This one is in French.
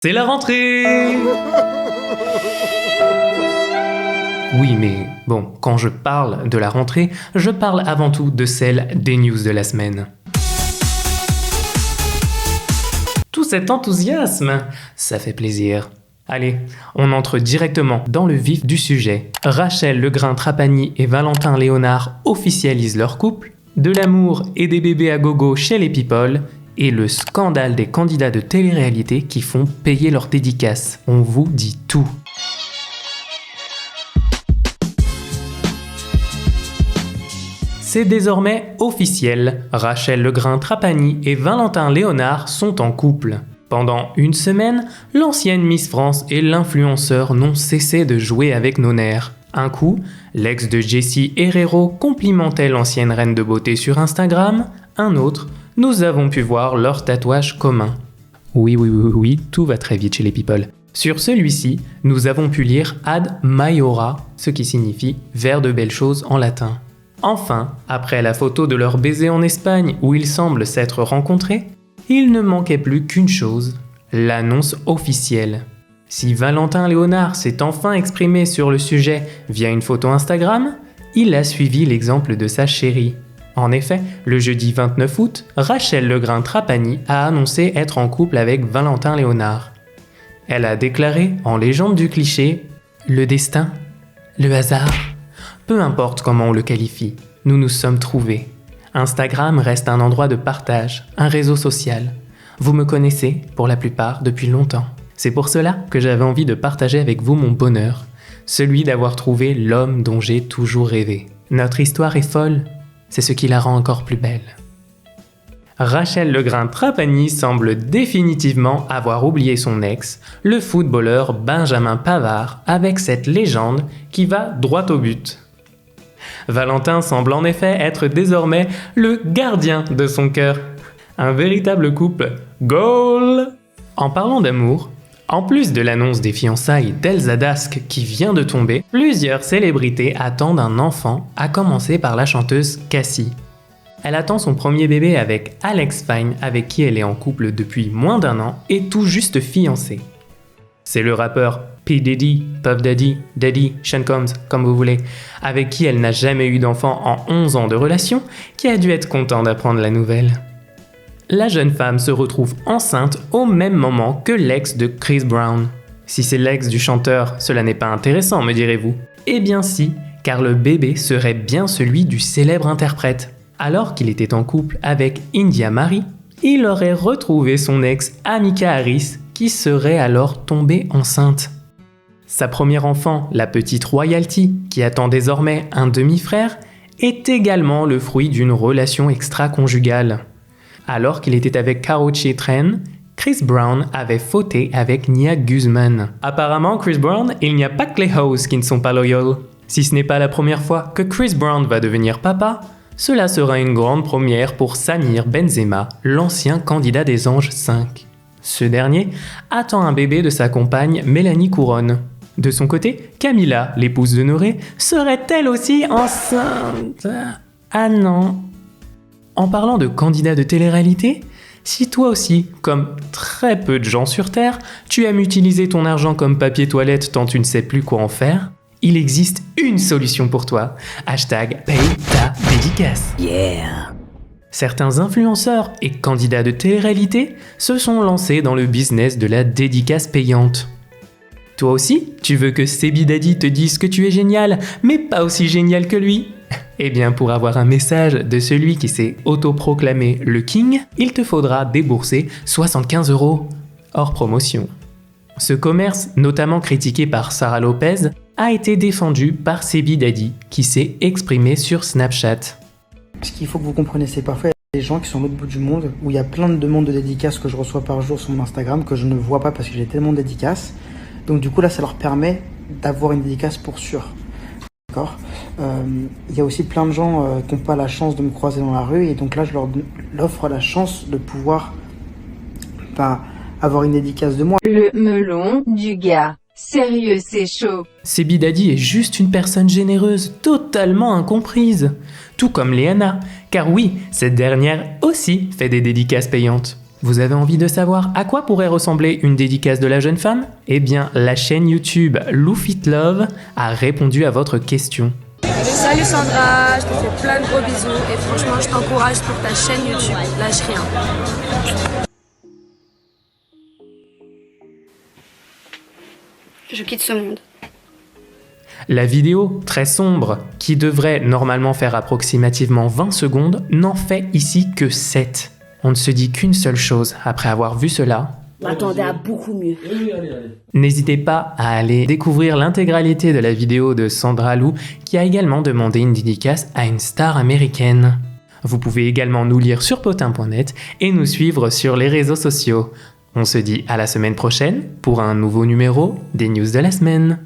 C'est la rentrée! Oui, mais bon, quand je parle de la rentrée, je parle avant tout de celle des news de la semaine. Tout cet enthousiasme, ça fait plaisir. Allez, on entre directement dans le vif du sujet. Rachel Legrain-Trapani et Valentin Léonard officialisent leur couple, de l'amour et des bébés à gogo chez les people, et le scandale des candidats de télé-réalité qui font payer leurs dédicaces. On vous dit tout. C'est désormais officiel, Rachel Legrain-Trapani et Valentin Léonard sont en couple. Pendant une semaine, l'ancienne Miss France et l'influenceur n'ont cessé de jouer avec nos nerfs. Un coup, l'ex de Jessie Herrero complimentait l'ancienne reine de beauté sur Instagram, un autre, nous avons pu voir leur tatouage commun. Oui, tout va très vite chez les people. Sur celui-ci, nous avons pu lire Ad Maiora, ce qui signifie « vers de belles choses » en latin. Enfin, après la photo de leur baiser en Espagne où ils semblent s'être rencontrés, il ne manquait plus qu'une chose, l'annonce officielle. Si Valentin Léonard s'est enfin exprimé sur le sujet via une photo Instagram, il a suivi l'exemple de sa chérie. En effet, le jeudi 29 août, Rachel Legrain-Trapani a annoncé être en couple avec Valentin Léonard. Elle a déclaré, en légende du cliché, « Le destin, le hasard, peu importe comment on le qualifie, nous nous sommes trouvés. Instagram reste un endroit de partage, un réseau social. Vous me connaissez, pour la plupart, depuis longtemps. C'est pour cela que j'avais envie de partager avec vous mon bonheur, celui d'avoir trouvé l'homme dont j'ai toujours rêvé. Notre histoire est folle, c'est ce qui la rend encore plus belle. » Rachel Legrain-Trapani semble définitivement avoir oublié son ex, le footballeur Benjamin Pavard, avec cette légende qui va droit au but. Valentin semble en effet être désormais le gardien de son cœur. Un véritable couple goal! En parlant d'amour, en plus de l'annonce des fiançailles d'Elsa Dask qui vient de tomber, plusieurs célébrités attendent un enfant, à commencer par la chanteuse Cassie. Elle attend son premier bébé avec Alex Fine, avec qui elle est en couple depuis moins d'1 an et tout juste fiancée. C'est le rappeur P. Diddy, Puff Daddy, Daddy, Sean Combs, comme vous voulez, avec qui elle n'a jamais eu d'enfant en 11 ans de relation, qui a dû être content d'apprendre la nouvelle. La jeune femme se retrouve enceinte au même moment que l'ex de Chris Brown. Si c'est l'ex du chanteur, cela n'est pas intéressant, me direz-vous. Eh bien si, car le bébé serait bien celui du célèbre interprète. Alors qu'il était en couple avec India Marie, il aurait retrouvé son ex Amika Harris, qui serait alors tombée enceinte. Sa première enfant, la petite Royalty, qui attend désormais un demi-frère, est également le fruit d'une relation extra-conjugale. Alors qu'il était avec Karrueche Tran, Chris Brown avait fauté avec Nia Guzman. Apparemment, Chris Brown, il n'y a pas que les hoes qui ne sont pas loyaux. Si ce n'est pas la première fois que Chris Brown va devenir papa, cela sera une grande première pour Samir Benzema, l'ancien candidat des Anges 5. Ce dernier attend un bébé de sa compagne Mélanie Couronne. De son côté, Camilla, l'épouse de Noré, serait elle aussi enceinte. Ah non. En parlant de candidats de télé-réalité, si toi aussi, comme très peu de gens sur Terre, tu aimes utiliser ton argent comme papier toilette tant tu ne sais plus quoi en faire, il existe une solution pour toi. Hashtag paye ta dédicace. Yeah. Certains influenceurs et candidats de télé-réalité se sont lancés dans le business de la dédicace payante. Toi aussi, tu veux que Sebi Daddy te dise que tu es génial, mais pas aussi génial que lui? Eh bien, pour avoir un message de celui qui s'est autoproclamé le King, il te faudra débourser 75 €, hors promotion. Ce commerce, notamment critiqué par Sarah Lopez, a été défendu par Sebi Daddy, qui s'est exprimé sur Snapchat. Ce qu'il faut que vous compreniez, c'est parfois il y a des gens qui sont à l'autre bout du monde, où il y a plein de demandes de dédicaces que je reçois par jour sur mon Instagram, que je ne vois pas parce que j'ai tellement de dédicaces. Donc du coup là, ça leur permet d'avoir une dédicace pour sûr. D'accord. Il y a aussi plein de gens qui n'ont pas la chance de me croiser dans la rue, et donc là, je leur offre la chance de pouvoir avoir une dédicace de moi. Le melon du gars. Sérieux, c'est chaud. Sebi Daddy est juste une personne généreuse, totalement incomprise. Tout comme Léana, car oui, cette dernière aussi fait des dédicaces payantes. Vous avez envie de savoir à quoi pourrait ressembler une dédicace de la jeune femme ? Eh bien, la chaîne YouTube Lou Fit Love a répondu à votre question. Salut Sandra, je te fais plein de gros bisous et franchement je t'encourage pour ta chaîne YouTube, lâche rien. Je quitte ce monde. La vidéo, très sombre, qui devrait normalement faire approximativement 20 secondes, n'en fait ici que 7. On ne se dit qu'une seule chose après avoir vu cela. M'attendais à beaucoup mieux. N'hésitez pas à aller découvrir l'intégralité de la vidéo de Sandra Lou, qui a également demandé une dédicace à une star américaine. Vous pouvez également nous lire sur potin.net et nous suivre sur les réseaux sociaux. On se dit à la semaine prochaine pour un nouveau numéro des news de la semaine.